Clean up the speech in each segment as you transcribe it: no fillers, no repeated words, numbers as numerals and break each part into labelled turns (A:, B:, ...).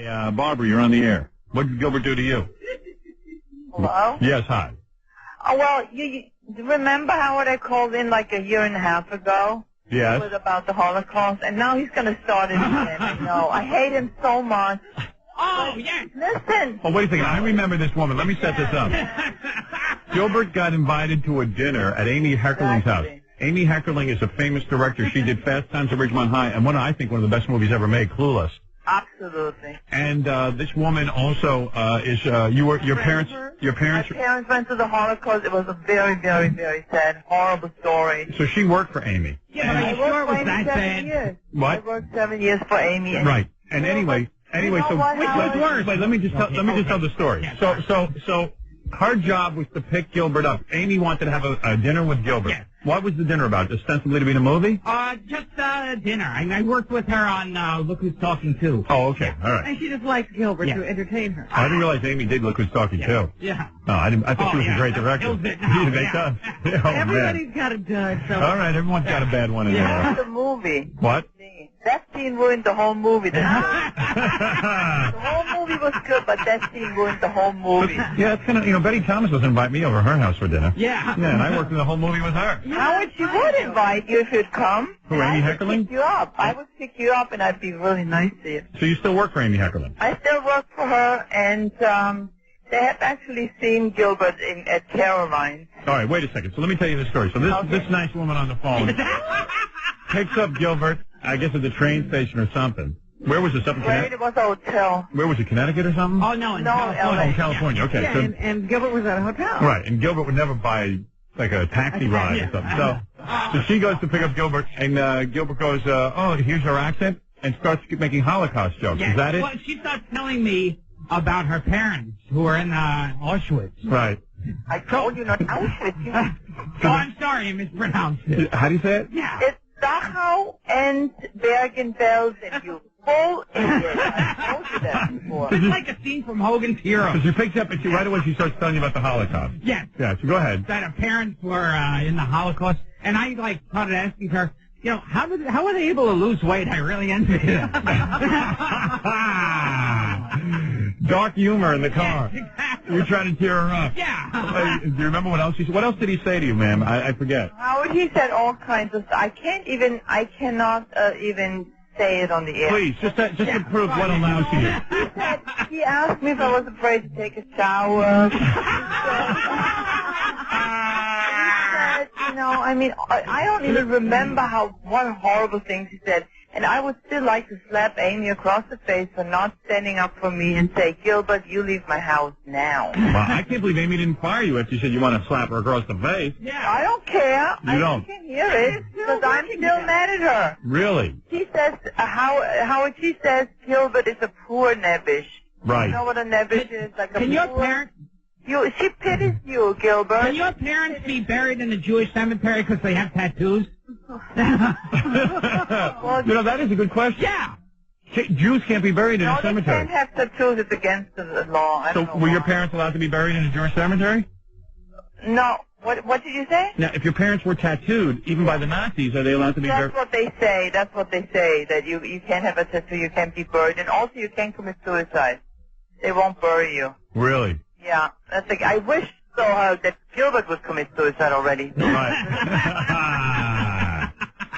A: Hi, Barbara, you're on the air. What did Gilbert do to you?
B: Hello?
A: Yes, hi.
B: Oh, well, you remember, Howard, I called in like a year and a half ago?
A: Yes.
B: It was about the Holocaust, and now he's going to start it again. I know. I hate him so much.
C: Oh, yes.
B: Listen.
A: Oh, wait a second. I remember this woman. Let me set this up. Gilbert got invited to a dinner at Amy Heckerling's house. Amy Heckerling is a famous director. She did Fast Times at Ridgemont High, and I think one of the best movies ever made, Clueless.
B: Absolutely.
A: And this woman also is your parents.
B: My parents went to the Holocaust. It was a very, very, very sad, horrible story.
A: So she worked for Amy.
C: Yeah,
B: I
C: but sure it
B: worked
C: was
B: for
C: that
B: Amy 7
C: bad.
B: years.
A: What?
B: I worked 7 years for Amy. And
A: Right. And anyway, so
B: what,
A: which was
B: Howard?
A: worse? Wait, let me just tell the story. So her job was to pick Gilbert up. Amy wanted to have a dinner with Gilbert.
C: Yes.
A: What was the dinner about? Ostensibly to be in a movie?
C: Just dinner. I worked with her on Look Who's Talking Too.
A: Oh, okay. All right.
D: And she just liked Gilbert to entertain her.
A: I didn't realize Amy did Look Who's Talking too.
C: Yeah.
A: No, I didn't. I thought she was a great director.
C: Kills it now,
A: They
C: yeah.
A: does. Oh,
D: Everybody's got a dud. So
A: All right, everyone's got a bad one in
B: That's
A: there.
B: the movie.
A: What?
B: That scene ruined the whole movie. The whole movie was good, but that scene ruined the whole movie.
A: Yeah, it's kind of, Betty Thomas doesn't invite me over to her house for dinner.
C: Yeah.
A: Yeah, and I worked in the whole movie with her.
B: Howard, she would invite you if you'd come.
A: Who,
B: And
A: Amy
B: I would
A: Heckerling?
B: pick you up. I would pick you up, and I'd be really nice to you.
A: So you still work for Amy Heckerling?
B: I still work for her, and they have actually seen Gilbert at Caroline's.
A: All right, wait a second. So let me tell you the story. So this nice woman on the phone picks up Gilbert, I guess at the train station or something. Where was this? Up in
B: Right, it was a hotel.
A: Where was it, Connecticut or something?
C: Oh, no, in
B: No,
C: California.
A: Oh, California. Okay.
D: yeah,
A: So,
D: and Gilbert was at a hotel.
A: right, and Gilbert would never buy like a taxi ride or something. So she goes to pick up Gilbert, and Gilbert goes, "Oh, here's her accent," and starts making Holocaust jokes.
C: Yeah.
A: Is that it?
C: Well, she starts telling me about her parents who were in Auschwitz.
A: Right.
B: I told you not Auschwitz.
C: Oh, I'm sorry, I mispronounced it.
A: How do you say it?
C: Yeah.
B: It's Dachau and Bergen-Belsen, you full idiot. I told you that before.
C: It's like a scene from Hogan's
A: So
C: Heroes.
A: she picks up, and right away she starts telling you about the Holocaust.
C: Yes.
A: Yeah, so go ahead.
C: That her parents were in the Holocaust, and I started asking her, how were they able to lose weight? I really envy them.
A: Dark humor in the car.
C: Yes, exactly.
A: You're trying to cheer her up.
C: Yeah.
A: Do you remember what else he said? What else did he say to you, ma'am? I forget.
B: Howard, he said all kinds of stuff. I cannot even say it on the air.
A: Please, just to prove what allows you.
B: He asked me if I was afraid to take a shower. He said, I don't even remember what horrible things he said. And I would still like to slap Amy across the face for not standing up for me and say, Gilbert, you leave my house now.
A: Well, I can't believe Amy didn't fire you after you said you want to slap her across the face.
B: I don't care.
A: You don't?
B: I can hear it because I'm still mad at her.
A: Really?
B: She says, Howard, she says Gilbert is a poor nebbish.
A: Right.
B: You know what a nebbish is? Like a
C: Can your
B: poor...
C: parents...
B: She pities you, Gilbert.
C: Can your parents be buried in a Jewish cemetery because they have tattoos?
B: Well,
A: that is a good question.
C: Yeah.
A: Jews can't be buried in a
B: they
A: cemetery.
B: can't have tattoos. It's against the law. I
A: So
B: don't know
A: were your
B: why.
A: parents allowed to be buried in a Jewish cemetery?
B: No. What did you say?
A: Now, if your parents were tattooed, even by the Nazis, are they allowed to be buried?
B: That's what they say. That's what they say, that you can't have a tattoo, you can't be buried, and also you can't commit suicide. They won't bury you.
A: Really?
B: Yeah. I wish that Gilbert would commit suicide already.
A: Right.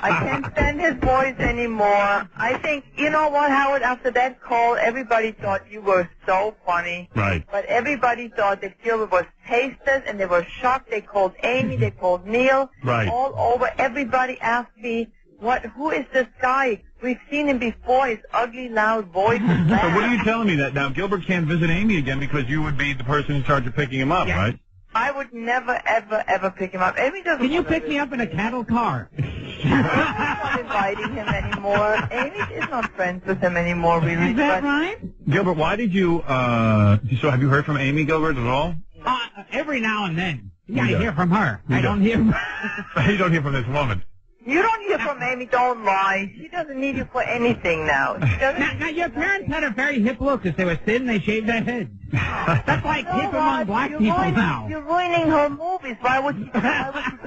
B: I can't stand his voice anymore. I think, you know what, Howard, after that call, everybody thought you were so funny.
A: Right.
B: But everybody thought that Gilbert was tasteless, and they were shocked. They called Amy, they called Neil.
A: Right.
B: All over. Everybody asked me, who is this guy? We've seen him before. His ugly, loud voice is
A: So
B: bad.
A: what are you telling me that now Gilbert can't visit Amy again because you would be the person in charge of picking him up, right?
B: I would never, ever, ever pick him up. Amy doesn't
C: Can you
B: want to
C: pick me up in a cattle car?
B: Amy's not inviting him anymore. Amy is not friends with him anymore, really.
D: Is that
B: but
D: right?
A: Gilbert, why did you, so have you heard from Amy, Gilbert, at all?
C: Every now and then. Yeah,
A: You
C: I
A: do.
C: hear from her.
A: You
C: I
A: do.
C: don't hear
A: You don't hear from this woman.
B: You don't hear from Amy. Don't lie. She doesn't need you for anything now. She doesn't
C: Now, your parents had a very hip look because they were thin, they shaved their heads. That's like hip among black people now.
B: You're ruining her movies. Why would she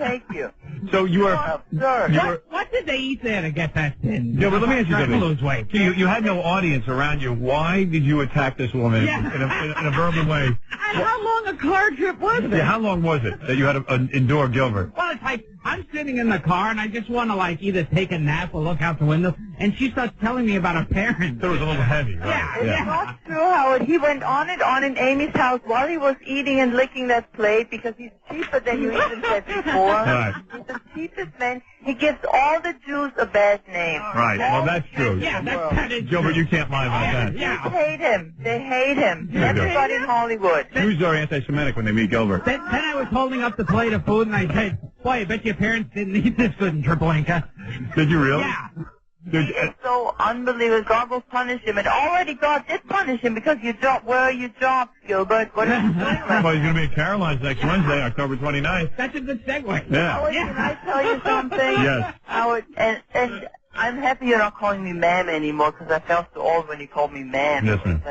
B: take you?
A: So you were...
B: Absurd.
C: What did they eat there to get that thin?
A: Yeah, but let me ask you
C: Trying to
A: something.
C: lose weight.
A: So you had no audience around you. Why did you attack this woman in a verbal way?
D: And how long a car trip was it?
A: Yeah, how long was it that you had to endure Gilbert?
C: Well, it's like, I'm sitting in the car, and I just want to, like, either take a nap or look out the window, and she starts telling me about her parents.
A: So it was a little heavy, right?
B: It's not true, Howard. He went on and on in Amy's house while he was eating and licking that plate because he's cheaper than you even said before.
A: Right.
B: He's the cheapest man. He gives all the Jews a bad name.
A: Right. Well, that's true.
C: Yeah, that is
A: Gilbert,
C: true.
A: you can't lie about that.
B: They
C: Yeah.
B: hate him. They hate him.
A: Yeah, they do.
B: Everybody in Hollywood.
A: Jews are anti-Semitic when they meet Gilbert.
C: Then I was holding up the plate of food, and I said, boy, I bet your parents didn't eat this good in Treblinka.
A: Did you really?
C: Yeah.
B: He is so unbelievable. God will punish him. And already God did punish him because you dropped, where are your jobs, Gilbert? What are you doing right
A: Well, he's going to be at Caroline's next Wednesday, October 29th.
C: That's a good segue.
A: Yeah.
B: Howard, can I tell you something?
A: Yes.
B: Howard, and I'm happy you're not calling me ma'am anymore because I felt so old when you called me ma'am.
A: Yes, ma'am.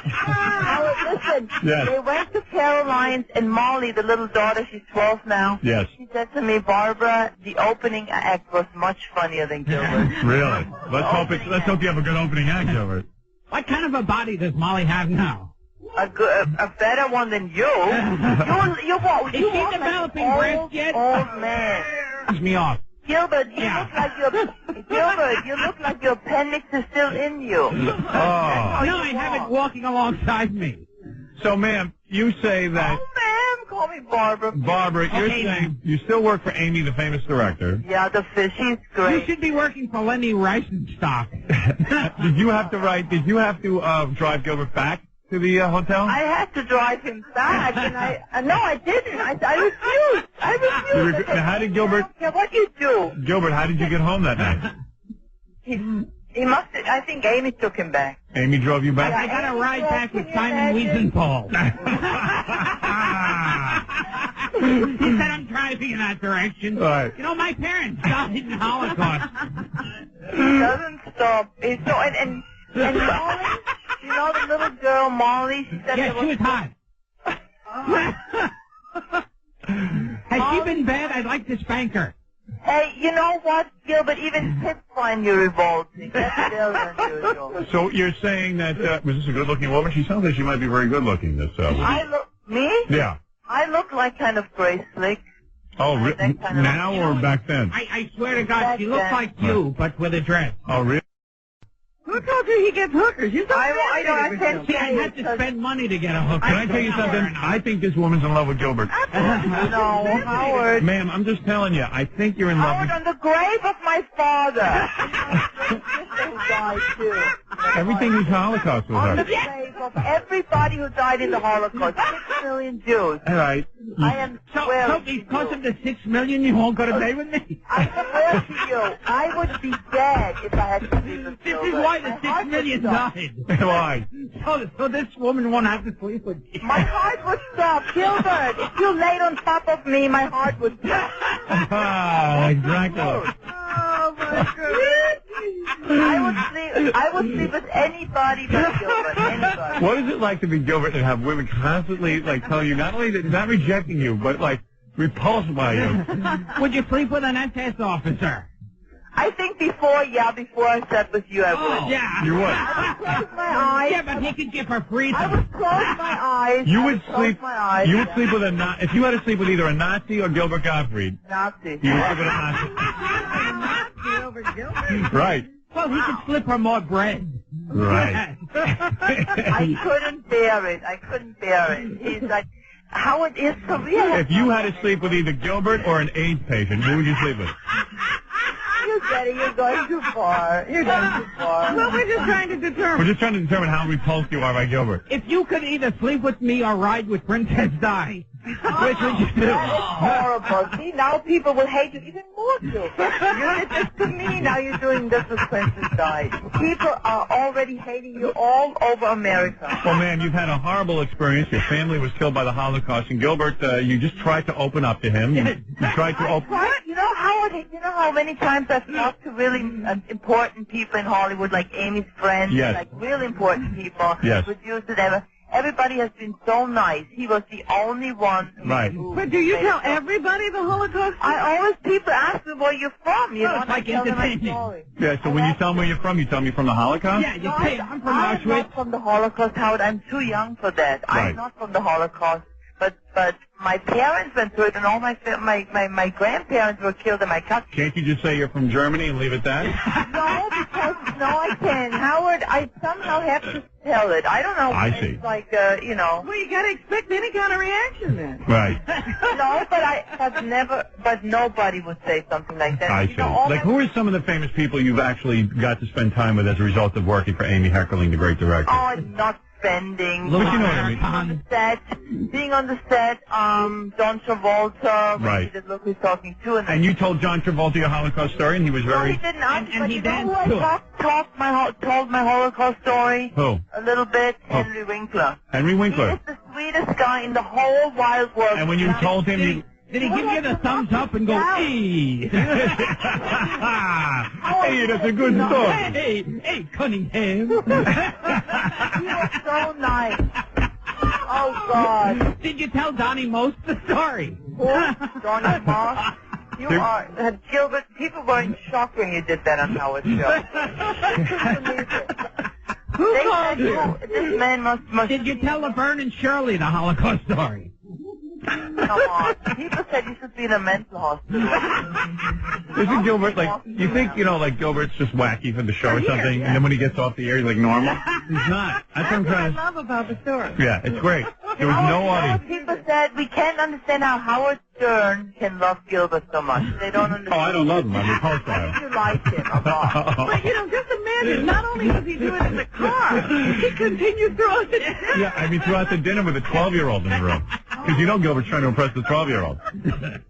B: Howard, listen.
A: Yes.
B: They went to Caroline's and Molly, the little daughter, she's 12 now.
A: Yes.
B: She said to me, Barbara, the opening act was much funnier than Gilbert.
A: Really? Let's hope you have a good opening act, Gilbert.
C: What kind of a body does Molly have now?
B: A better one than you. You
C: Is she developing breasts yet?
B: Old man.
C: Push me off.
B: Gilbert, you look like your appendix is still in you.
A: Oh.
C: No, I have it walking alongside me.
A: So, ma'am, you say that...
B: Oh, ma'am, call me Barbara.
A: Barbara, you're
C: Okay,
A: saying
C: ma'am.
A: you still work for Amy, the famous director.
B: Yeah, the fish, she's
C: You
B: great.
C: should be working for Lenny Riefenstahl.
A: Did you have to drive Gilbert back to the hotel?
B: I had to drive him back, and no, I didn't. I refused. I refused.
A: Now, how did Gilbert...
B: Yeah, what you do?
A: Gilbert, how did you get home that night?
B: He must. I think Amy took him back.
A: Amy drove you back?
C: I got a ride back with Simon Wiesenthal. He said I'm driving in that direction.
A: Right.
C: You know, my parents died in the Holocaust.
B: He doesn't stop. He's so and Molly, you know the little girl Molly. She said
C: Yeah,
B: there
C: she was hot. Has she been bad? I'd like to spank her.
B: Hey, you know what, Gilbert? Even kids find you revolting. That's still unusual.
A: So you're saying that... was this a good-looking woman? She sounds like she might be very good-looking, this woman.
B: I look me.
A: Yeah.
B: I look like kind of Grace Slick.
A: Oh,
B: That kind of-
A: now or back then?
C: I swear to God, she looks like you, but with a dress.
A: Oh, really?
D: Who told you he gets hookers? You
B: I know. I can't
C: See, I had to spend money to get a hooker.
A: Can I tell you something? I think this woman's in love with Gilbert.
B: No, Howard.
A: Ma'am, I'm just telling you, I think you're in love
B: Howard,
A: with...
B: on the grave of my father. And my sister who died too.
A: Everything is Holocaust with
B: On the
A: her.
B: grave of everybody who died in the Holocaust. 6 million Jews.
A: All right.
B: I am
C: So
B: swearing to
C: because
B: you.
C: of the 6 million, you won't go to bed with me?
B: I swear to you, I would be dead if I had to sleep with
C: This
B: Gilbert.
C: is why the
B: My
C: 6
B: heart would
C: million
B: stop.
C: died.
A: Why?
C: So this woman won't have to sleep with you.
B: My heart would stop. Gilbert, if you laid on top of me, my heart would stop.
A: Ah, exactly.
D: Oh, my goodness.
B: I would sleep with anybody but Gilbert. Anybody.
A: What is it like to be Gilbert and have women constantly, like, tell you not only that not rejecting you, but, like, repulsed by you?
C: Would you sleep with an SS officer?
B: I think before I slept with you, I would.
C: Oh, yeah.
A: You would?
B: Close my eyes.
C: Yeah, but he could give her freedom.
B: I would close my eyes.
A: You
B: I
A: would
B: close
A: sleep.
B: my eyes.
A: You would sleep with a if you had to sleep with either a Nazi or Gilbert Gottfried.
B: Nazi.
A: You would sleep with a Nazi.
D: Gilbert, Gilbert.
A: Right.
C: Well, he could slip her more bread.
A: Right.
B: I couldn't bear it. I couldn't bear it. He's like, Howard is career.
A: If you had to sleep with either Gilbert or an AIDS patient, who would you sleep with?
B: You're going too far. You're going too far.
D: Well, we're just trying to
A: We're
D: determine.
A: just trying to determine how repulsed you are by Gilbert.
C: If you could either sleep with me or ride with Princess Di, which would you do?
B: That is horrible. See, now people will hate you even more, too. It's to me now you're doing this with Princess Di. People are already hating you all over America.
A: Well, ma'am, you've had a horrible experience. Your family was killed by the Holocaust, and Gilbert, you just tried to open up to him. You tried to open.
B: You know, Howard, you know how many times I've talked to really important people in Hollywood, like Amy's friends,
A: Yes.
B: like really important people,
A: Yes.
B: producers, ever. everybody has been so nice. He was the only one.
A: Right.
D: But do you tell everybody the Holocaust?
B: People ask me where you're from. You know,
C: it's like
B: I tell them my
C: entertaining.
B: story.
A: Yeah, so when you tell them where you're from, you tell them you're from the Holocaust?
C: Yeah, you
B: No,
C: say, I'm from
B: I'm
C: Auschwitz.
B: not from the Holocaust, Howard. I'm too young for that.
A: Right.
B: I'm not from the Holocaust. But my parents went through it, and all my grandparents were killed, and my cousins.
A: Can't you just say you're from Germany and leave it that?
B: No, I can't. Howard, I somehow have to tell it. I don't know.
A: I see.
B: It's like, you know.
D: Well, you got to expect any kind of reaction then.
A: Right.
B: No, but nobody would say something like that.
A: I
B: You
A: see.
B: know, all
A: Like,
B: my-
A: who are some of the famous people you've actually got to spend time with as a result of working for Amy Heckerling, the great director?
B: Oh, it's not spending.
C: Louis
A: But you know what I mean.
B: On the set, being on the set, John Travolta,
A: Right.
B: that look who's talking to,
A: And you told John Travolta your Holocaust story, and he was
B: No,
A: very...
B: he didn't.
C: And
B: But
C: he
B: you know
C: danced
B: who
C: to it.
B: I told my Holocaust story?
A: Who?
B: A little bit.
A: Oh.
B: Henry Winkler.
A: Henry
B: He
A: Winkler.
B: is the sweetest guy in the whole wide world.
A: And when you told him... you...
C: Did he give you the thumbs up and go, hey?
A: Hey, that's a good story.
C: Hey, Cunningham.
B: He was so nice. Oh, God.
C: Did you tell Donnie Most the story?
B: Who? Johnny Moss? You are... Gilbert, people were in shock when you did that on Howard's show.
D: Who
B: They
D: called
B: said,
D: you?
B: "Oh, this man must
C: Did you tell Laverne and Shirley the Holocaust story?
B: Come on. People said you should be in a mental hospital.
A: Isn't Gilbert, like, you think, you know, like, Gilbert's just wacky for the show or something, and then when he gets off the air, he's, like, normal? He's not. That's what I'm
D: That's what I
A: trying to...
D: love about the story.
A: Yeah, it's great. There was no audience.
B: People said we can't understand how Howard Stern can love Gilbert so much. They don't understand.
A: Oh, I don't love him. I'm repulsed by
B: I think
A: him.
B: you like him a lot.
D: But, you know, just imagine, not only does he do it in the car, he continued throughout the day.
A: Yeah, I mean, throughout the dinner with a 12-year-old in the room. Because you know Gilbert's trying to impress the 12-year-old.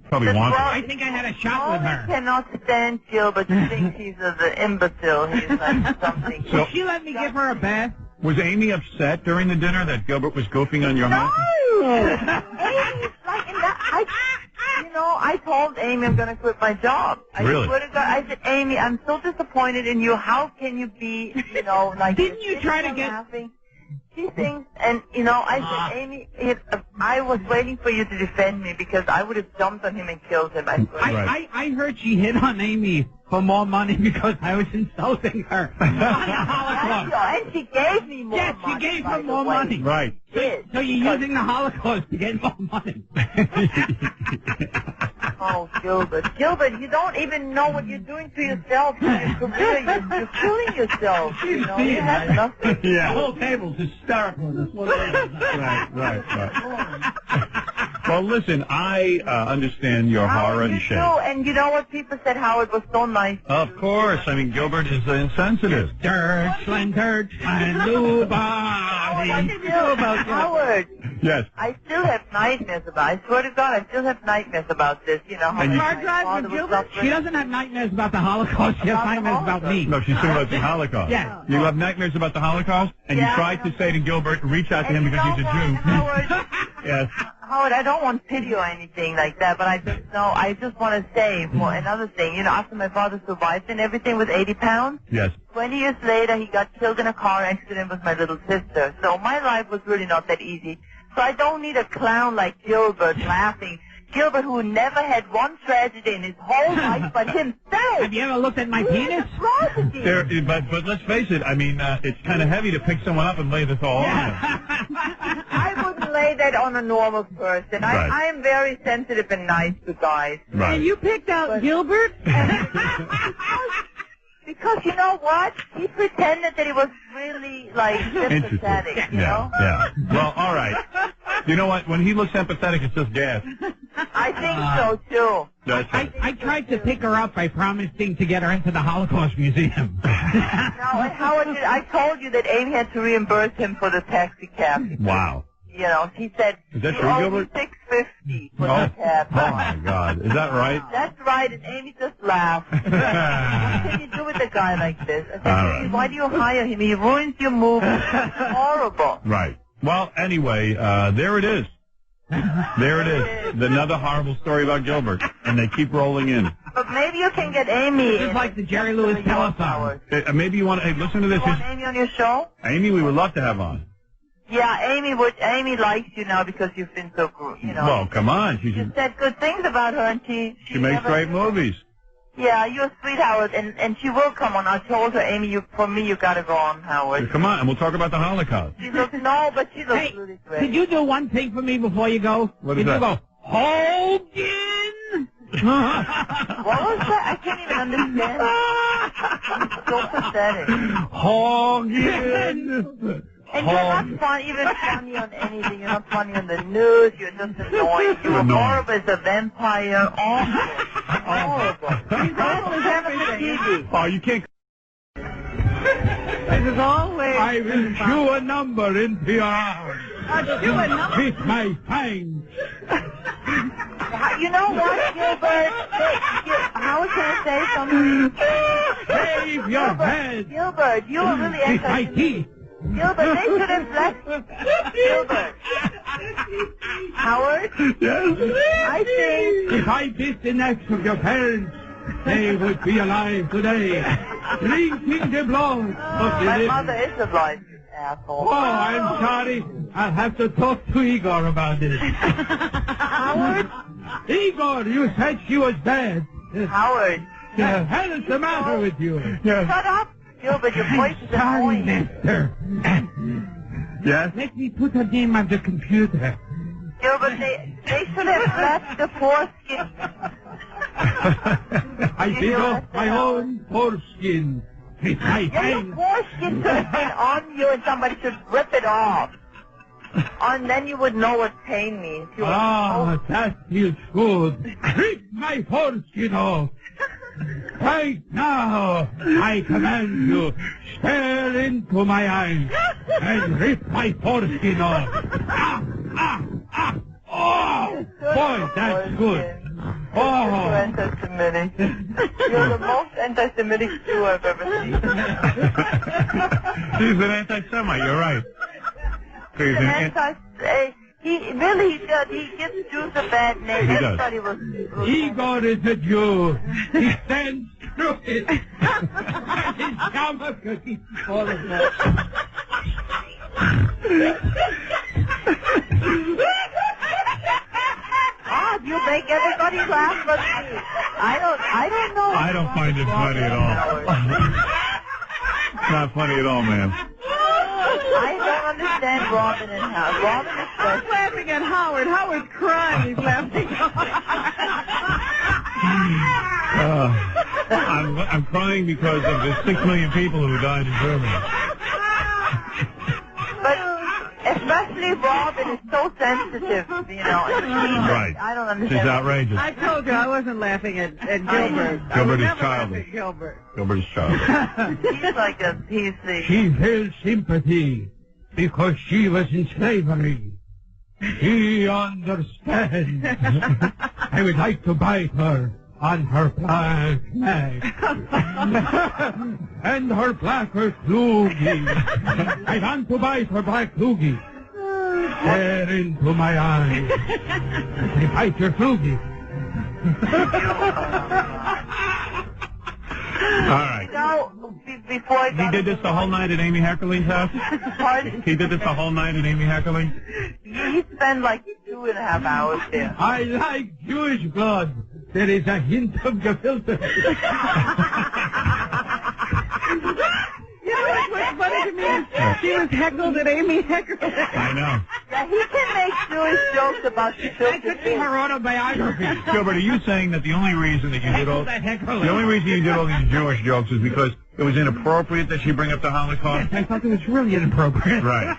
A: Probably wants it.
C: I think I had a shot with
B: Molly
C: her.
B: cannot stand Gilbert. She thinks he's an imbecile. He's like something.
A: So-
C: Will she let me give her a bath?
A: Was Amy upset during the dinner that Gilbert was goofing on your
B: No!
A: house?
B: Amy's like in that. I told Amy I'm going to quit my job.
A: Really?
B: Swear to God, I said, Amy, I'm so disappointed in you. How can you be, like...
C: Didn't you try to get...
B: Laughing? She thinks, and, I said, Amy, I was waiting for you to defend me because I would have jumped on him and killed him. I swear.
A: Right.
C: I heard she hit on Amy for more money because I was insulting her.
B: And she gave me more
C: Yes,
B: money.
C: she gave
B: by
C: her
B: the
C: more
B: way.
C: money.
A: Right.
B: Yes.
C: So you're using the Holocaust to get more money.
B: Oh, Gilbert. Gilbert, you don't even know what you're doing to yourself in your career. You're killing yourself. You have nothing.
C: The
A: Yeah.
C: whole table's hysterical in this one.
A: Right. Well, listen, I understand your horror and
B: you
A: shame.
B: do, and you know what people said? Howard was so nice.
A: Of course. I mean, Gilbert is insensitive.
C: Dirtland, nobody.
B: What did you know about Howard?
A: Yes.
B: I still have nightmares about it. I swear to God, I still have nightmares about this. You know, how
A: And you-
B: my
D: Hard drive
B: father
D: with
B: was
D: Gilbert?
B: suffering.
C: She doesn't have nightmares about the Holocaust. She has
B: About the
C: nightmares about me.
A: No, she's talking about the Holocaust.
C: Yeah.
A: You have nightmares about the Holocaust, and you
B: Yeah,
A: tried
B: I know.
A: to say to Gilbert, reach out to him
B: And
A: because
B: you
A: he's a
B: know
A: Jew.
B: what, Howard?
A: Yes.
B: Howard, I don't want pity or anything like that, but I just want to say another thing. After my father survived and everything with 80 pounds,
A: Yes.
B: 20 years later, he got killed in a car accident with my little sister. So my life was really not that easy. So I don't need a clown like Gilbert laughing. Gilbert, who never had one tragedy in his whole life but himself.
C: Have you ever looked at my penis?
B: Tragedy.
A: But let's face it, I mean, it's kind of heavy to pick someone up and lay this all on him.
B: I wouldn't lay that on a normal person.
A: Right.
B: I am very sensitive and nice to guys.
A: Right.
D: And you picked out Gilbert?
B: Because you know what? He pretended that he was really, sympathetic, you know?
A: Yeah. Well, all right. You know what? When he looks empathetic, it's just gas.
B: I think so, too.
A: That's
C: I tried to pick her up by promising to get her into the Holocaust Museum.
B: Now, and Howard, I told you that Amy had to reimburse him for the taxi cab.
A: Wow.
B: He said,
A: Is that
B: "You
A: true,
B: owe me
A: Gilbert?
B: $6.50 for
A: Oh,
B: the cab."
A: oh, my God. Is that right?
B: That's right, and Amy just laughed. What can you do with a guy like this? I said,
A: All right.
B: why do you hire him? He ruins your movie. It's horrible.
A: Right. Well, anyway, there it is. There it is. Another horrible story about Gilbert. And they keep rolling in.
B: But maybe you can get Amy.
C: It's like the Jerry Lewis telethon.
A: Maybe you want to, hey, listen to this.
B: You want Amy on your show?
A: Amy, we would love to have on.
B: Yeah, Amy likes you now because you've been so good, you know.
A: Well, come on.
B: You said good things about her, and she
A: makes great movies.
B: Yeah, you're sweet, Howard, and she will come on. I told her, Amy, you gotta go on, Howard.
A: Come on, and we'll talk about the Holocaust.
B: She looks really great.
C: Could you do one thing for me before you go?
A: What is that?
C: Can you go, Hogan?
B: What was that? I can't even understand. It's so pathetic.
C: Hogan.
B: And you're not even funny on anything. You're not funny on the news. You're just annoying. You're horrible as a vampire. Awful. Horrible. He's always having a TV.
A: Oh, you can't.
D: This is always...
C: I will chew a number into your arm.
D: Chew a number?
C: With my fangs.
B: You know what, Gilbert? How can I say something?
C: Save your head.
B: Gilbert, you were really
C: With my teeth.
B: Gilbert, they should have left. Gilbert. Howard?
A: Yes?
B: I think...
C: If I bit the necks of your parents, they would be alive today, drinking the blood of the
B: My
C: living.
B: mother is alive, you asshole.
C: Oh, I'm sorry. I'll have to talk to Igor about this.
B: Howard?
C: Igor, you said she was bad.
B: Howard.
C: The hell is the matter with you?
A: Yes.
B: Shut up, Gilbert. Your voice is
C: Sorry,
B: annoying.
C: mister.
A: Yes?
C: Let me put her name on the computer.
B: Gilbert, they should have left the foreskin.
C: I bit off my own foreskin with my
B: Yeah,
C: fangs.
B: your foreskin should have been on you and somebody should rip it off. And then you would know what pain means. You would
C: Ah, that feels good. Rip my foreskin off. Right now, I command you, stare into my eyes and rip my foreskin off. Oh, boy, that's good.
B: You're
C: Oh,
B: anti-Semitic. You're the most anti-Semitic Jew I've ever seen.
A: He's an anti-Semite, you're right. He's an
B: He gives Jews a bad name.
A: He does.
B: Everybody was...
C: Igor is a Jew. He stands through it. And his stomach is full of that.
B: You make everybody laugh but me. I don't know.
A: I don't find it funny at all. It's not funny at all, man.
B: I don't understand Robin and Howard. Robin is
D: I'm laughing at Howard. Howard's crying. He's laughing.
A: I'm crying because of the 6 million people who died in Germany.
B: But especially Robin is so sensitive, you know.
A: Right.
B: I don't understand.
A: She's outrageous.
D: I told you I wasn't laughing at Gilbert.
A: Gilbert is
D: never
A: childish.
D: laugh at Gilbert.
A: Gilbert is childish.
B: He's the...
C: She feels sympathy because she was in slavery. She understands. I would like to bite her on her black neck and her blacker loogie. I want to bite her black loogie. Stare into my eyes. I bite your loogie.
A: All right.
B: No, before I
A: He did this the whole night at Amy Heckerling's house?
B: Pardon?
A: He did this the whole night at Amy Heckerling?
B: He spent like 2.5 hours there.
C: I like Jewish blood. There is a hint of gefilte.
D: You know what's funny to me is she was heckled at Amy Heckerling.
A: I know.
B: Yeah, he can make Jewish jokes about
C: That
B: gefilte
C: could be her autobiography.
A: Gilbert, are you saying that the only reason that you did all
C: The Heckerling.
A: the only reason you did all these Jewish jokes is because it was inappropriate that she bring up the Holocaust?
C: I thought it was really inappropriate.
A: Right.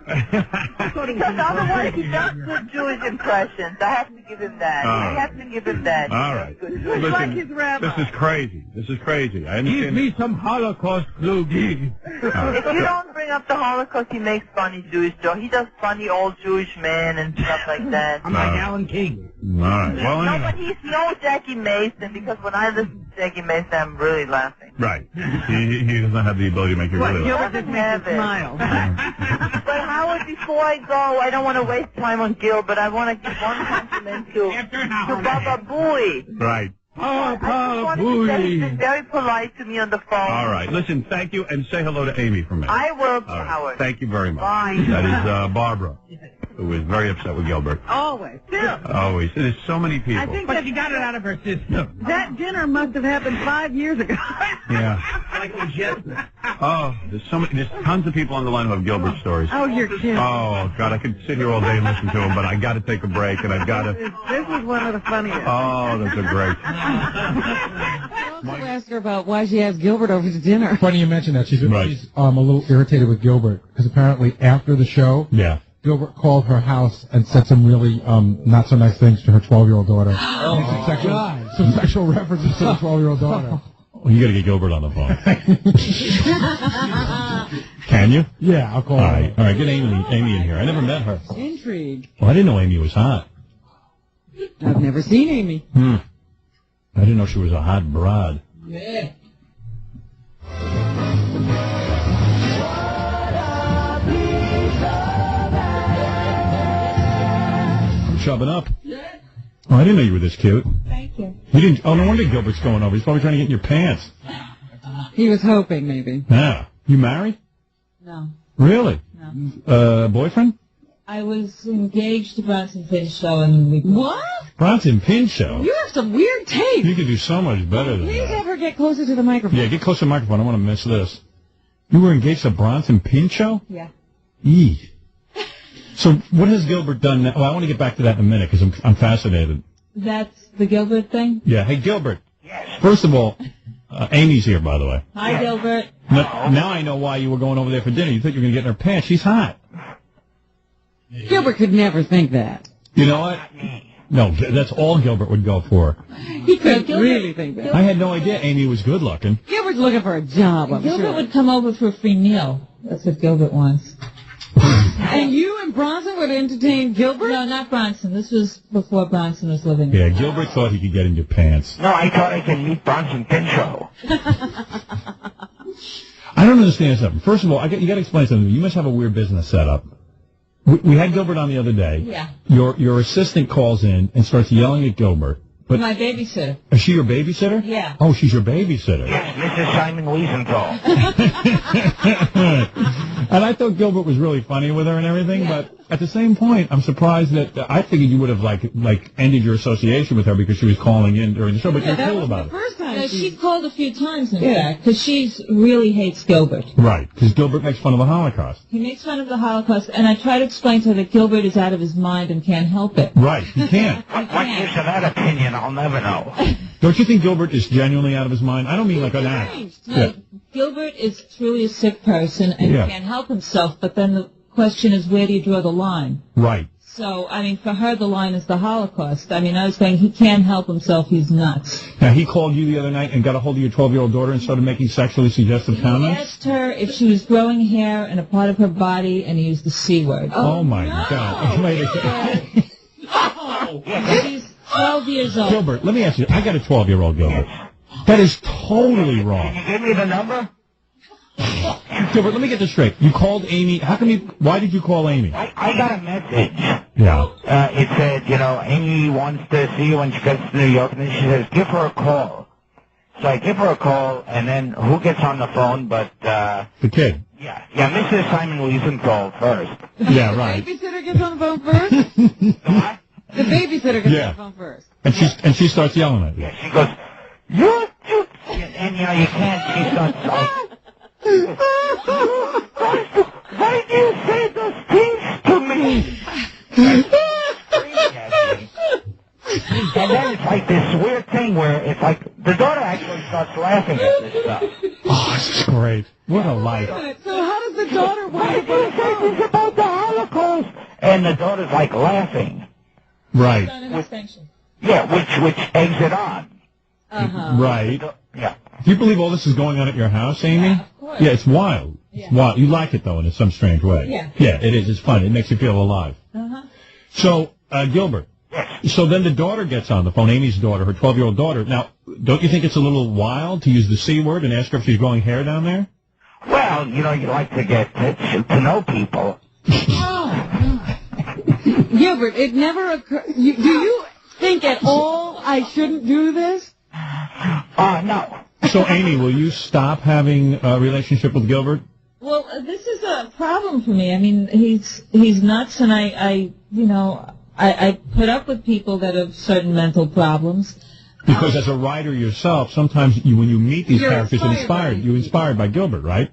B: Because otherwise he does good Jewish impressions. I have to give him that. I have to give him that.
A: All right.
D: It's like his rabbi.
A: This is crazy. This is crazy. I
C: Give
A: understand.
C: me some Holocaust loogie.
B: If you don't bring up the Holocaust, he makes funny Jewish jokes. He does funny old Jewish men and stuff like that.
C: I'm like Alan King.
A: All right. Well,
B: No,
A: anyway.
B: but he's no Jackie Mason, because when I listen to Jackie Mason, I'm really laughing.
A: Right. He does not have the ability to make you
D: What,
A: really laugh.
D: Gilbert didn't make you smile.
B: But Howard, before I go, I don't want to waste time on Gil, but I want to give one compliment to
C: After an hour.
B: Baba Booey.
A: Right.
B: I just wanted to say he's been very polite to me on the phone.
A: All right. Listen, thank you, and say hello to Amy from me.
B: I will,
A: All
B: Howard.
A: right. Thank you very much.
B: Bye.
A: That is Barbara, who is very upset with Gilbert.
D: Always.
A: Always. There's so many people.
D: I think
C: But she got it out of her system.
D: that dinner must have happened 5 years ago.
A: Yeah.
C: Like it was yesterday.
A: Oh, there's tons of people on the line who have Gilbert stories.
D: Oh, you're kidding.
A: Oh, God, I could sit here all day and listen to them, but I got to take a break, and I've got to...
D: This is one of the funniest.
A: Oh, those are great.
E: I also asked her about why she asked Gilbert over to dinner.
F: Funny you mention that. She's
A: Right.
F: a little irritated with Gilbert because apparently after the show,
A: Yeah.
F: Gilbert called her house and said some really not so nice things to her 12-year-old daughter. Some sexual references to the 12-year-old daughter.
A: Well, you got to get Gilbert on the phone. Can you?
F: Yeah, I'll call
A: All
F: her.
A: right. All right, get Amy in here. I never met her.
E: Intrigue.
A: Well, I didn't know Amy was hot.
E: I've never seen Amy.
A: I didn't know she was a hot broad.
E: Yeah.
A: I'm chubbing up. Oh, I didn't know you were this cute.
E: Thank you.
A: You didn't. Oh, no wonder Gilbert's going over. He's probably trying to get in your pants.
E: He was hoping, maybe.
A: Yeah. You married?
G: No,
A: Really?
G: no.
A: Boyfriend?
G: I was engaged to Bronson Pinchot, and we...
E: What?
A: Bronson Pinchot.
E: You have some weird tape.
A: You could do so much better than
E: Please
A: that.
E: have her get closer to the microphone.
A: Yeah, get close to the microphone. I don't want to miss this. You were engaged to Bronson Pinchot?
G: Yeah.
A: Eee. So what has Gilbert done now? Well, I want to get back to that in a minute because I'm fascinated.
G: That's the Gilbert thing?
A: Yeah. Hey, Gilbert. Yes. First of all, Amy's here, by the way.
G: Hi, Gilbert.
A: Now I know why you were going over there for dinner. You thought you were going to get in her pants. She's hot.
E: Gilbert could never think that.
A: You know what? No, that's all Gilbert would go for.
E: He could
G: Gilbert-
E: really think that.
A: I had no idea Amy was good looking.
E: Gilbert's looking for a job, I'm
G: Gilbert
E: sure.
G: would come over for a free meal. That's what Gilbert wants.
E: And you and Bronson would entertain Gilbert?
G: No, not Bronson. This was before Bronson was living.
A: Yeah, Gilbert thought he could get in your pants.
H: No, I thought I could meet Bronson Pinchot.
A: I don't understand something. First of all, you got to explain something. You must have a weird business setup. We had Gilbert on the other day.
G: Yeah.
A: Your assistant calls in and starts yelling at Gilbert. But
G: My babysitter.
A: is she your babysitter?
G: Yeah.
A: Oh, she's your babysitter.
H: Yes, Mrs. Simon Wiesenthal.
A: And I thought Gilbert was really funny with her and everything, but at the same point, I'm surprised that I figured you would have like ended your association with her because she was calling in during the show, but you're
E: that
A: cool
E: was
A: about
E: the
A: it.
E: first time
G: No, she called a few times, in fact, because she really hates Gilbert.
A: Right, because Gilbert makes fun of the Holocaust.
G: He makes fun of the Holocaust, and I try to explain to her that Gilbert is out of his mind and can't help it.
A: Right, he can't.
H: What gives her that opinion, I'll never know.
A: Don't you think Gilbert is genuinely out of his mind? I don't mean like an act. Yeah.
G: Gilbert is truly a sick person and
A: Yeah.
G: can't help himself, but then the question is, where do you draw the line?
A: Right.
G: So, I mean, for her, the line is the Holocaust. I mean, I was saying he can't help himself, he's nuts.
A: Now, he called you the other night and got a hold of your 12-year-old daughter and started making sexually suggestive
G: He
A: comments?
G: asked her if she was growing hair in a part of her body, and he used the C word.
A: Oh, my God. Wait a second.
G: She's 12 years old.
A: Gilbert, let me ask you. I got a 12-year-old, Gilbert. That is totally wrong.
H: Can you give me the number?
A: Gilbert, let me get this straight. You called Amy. Why did you call Amy?
H: I got a message.
A: Yeah.
H: It said, Amy wants to see you when she gets to New York, and then she says, give her a call. So I give her a call, and then who gets on the phone but,
A: The kid.
H: yeah, Mrs. Simon Wiesenthal first.
A: Yeah, right.
E: The babysitter gets on the phone first?
H: What?
E: The babysitter gets
A: Yeah.
E: on the phone first.
A: And she starts yelling at you.
H: Yeah, she goes, you, and you can't, she starts like, why do you say those things to me? And then it's like this weird thing where it's like the daughter actually starts laughing at this stuff.
A: Oh, this is great. What a life.
E: So how does the daughter
H: Why
E: wind
H: do you say this about the Holocaust? And the daughter's like laughing.
A: Right.
G: On an extension.
H: Yeah, which eggs it on.
A: Right.
H: Yeah.
A: Do you believe all this is going on at your house, Amy?
G: Yeah, of course.
A: Yeah, it's wild. It's wild. You like it, though, in some strange way.
G: Yeah.
A: Yeah, it is. It's fun. It makes you feel alive. So, Gilbert, so then the daughter gets on the phone, Amy's daughter, her 12-year-old daughter. Now, don't you think it's a little wild to use the C word and ask her if she's growing hair down there?
H: Well, you like to get to know people.
E: Gilbert, it never occurred. Do you think at all I shouldn't do this?
H: No.
A: So, Amy, will you stop having a relationship with Gilbert?
G: Well, this is a problem for me. I mean, he's nuts, and I put up with people that have certain mental problems.
A: Because as a writer yourself, sometimes when you meet these characters, you're inspired by Gilbert, right?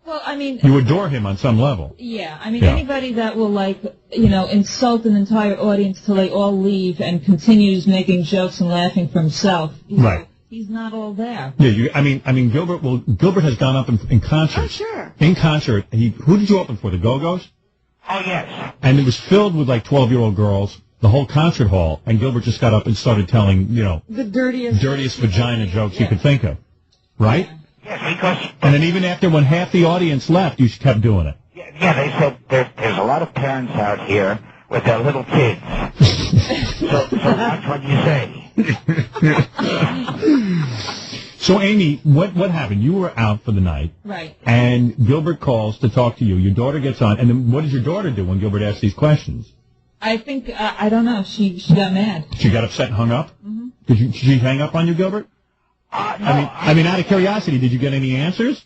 G: Well, I mean,
A: you adore him on some level.
G: Yeah, I mean, anybody that will insult an entire audience till they all leave and continues making jokes and laughing for himself.
A: Right.
G: He's not all there.
A: Yeah, I mean, Gilbert has gone up in concert.
D: Oh, sure.
A: In concert, who did you open for? The Go-Go's?
H: Oh, yes.
A: And it was filled with like 12-year-old girls, the whole concert hall, and Gilbert just got up and started telling,
D: the dirtiest
A: vagina jokes you could think of. Right?
H: Yes, because...
A: And then even after when half the audience left, you kept doing it.
H: Yeah, they said there's a lot of parents out here with their little kids. so that's what you say.
A: So, Amy, what happened? You were out for the night.
G: Right.
A: And Gilbert calls to talk to you. Your daughter gets on. And then what does your daughter do when Gilbert asks these questions?
G: I think, I don't know, she got mad.
A: She got upset and hung up? Mm-hmm. Did she hang up on you, Gilbert?
H: No.
A: I mean, out of curiosity, did you get any answers?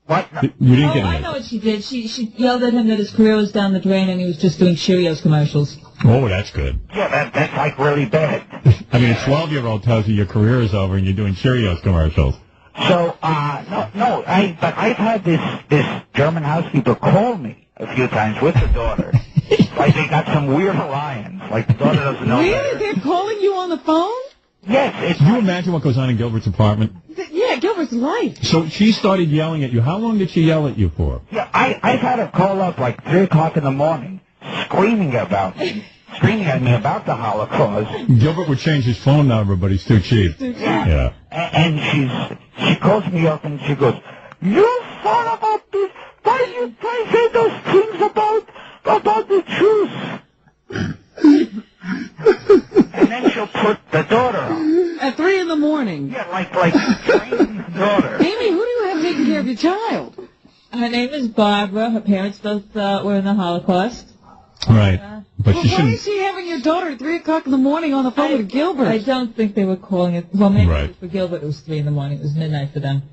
H: What?
A: You didn't get any.
G: I know what she did. She yelled at him that his career was down the drain and he was just doing Cheerios commercials.
A: Oh, that's good.
H: Yeah, that's like really bad.
A: I mean, a 12-year-old tells you your career is over and you're doing Cheerios commercials.
H: So, but I've had this German housekeeper call me a few times with the daughter. Like they got some weird alliance. Like the daughter doesn't know.
D: Really? They're calling you on the phone?
H: Yes.
A: Can you imagine what goes on in Gilbert's apartment?
D: Yeah, Gilbert's life.
A: So she started yelling at you. How long did she yell at you for?
H: Yeah, I've had her call up like 3 o'clock in the morning, screaming at me about the Holocaust.
A: Gilbert would change his phone number, but he's too cheap.
H: Yeah. And she calls me up and she goes, "You son of a bitch! Why do you say those things about the Jews?" And then she'll put the daughter on.
D: At 3 in the morning.
H: Yeah, like training the daughter.
D: Amy, who do you have taking care of your child?
G: Her name is Barbara. Her parents both were in the Holocaust.
A: Right. But
D: Why is she having your daughter at 3 o'clock in the morning on the phone with Gilbert?
G: I don't think they were calling it. Well, maybe for Gilbert it was 3 in the morning. It was midnight for them.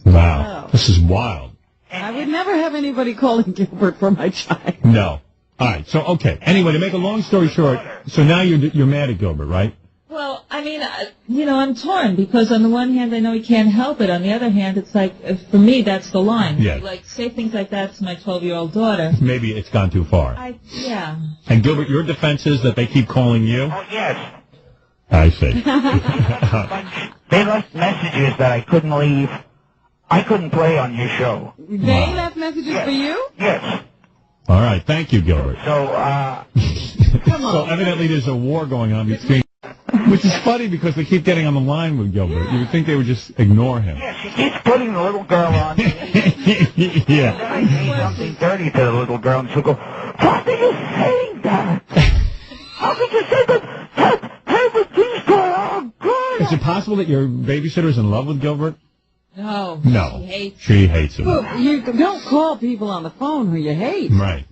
A: Wow. This is wild.
D: I would never have anybody calling Gilbert for my child.
A: No. All right. So, okay. Anyway, to make a long story short, so now you're mad at Gilbert, right?
G: Well, I mean, I'm torn because on the one hand I know he can't help it. On the other hand, it's like, for me, that's the line.
A: Yeah.
G: Like, say things like that to my 12-year-old daughter.
A: Maybe it's gone too far.
G: Yeah.
A: And Gilbert, your defense is that they keep calling you?
H: Oh, yes.
A: I see.
H: They left messages that I couldn't leave. I couldn't play on your show.
D: They left messages for you?
H: Yes.
A: All right. Thank you, Gilbert.
H: So,
A: So evidently there's a war going on between... Which is funny because they keep getting on the line with Gilbert. You would think they would just ignore him.
H: Yeah, she keeps putting the little girl on.
A: Yeah.
H: Then I say something dirty to the little girl, and she'll go, "Why are you saying that? How could you say that? Everything's going on good."
A: Is it possible that your babysitter's in love with Gilbert?
G: No.
A: No. She hates him.
D: Well, you don't call people on the phone who you hate.
A: Right.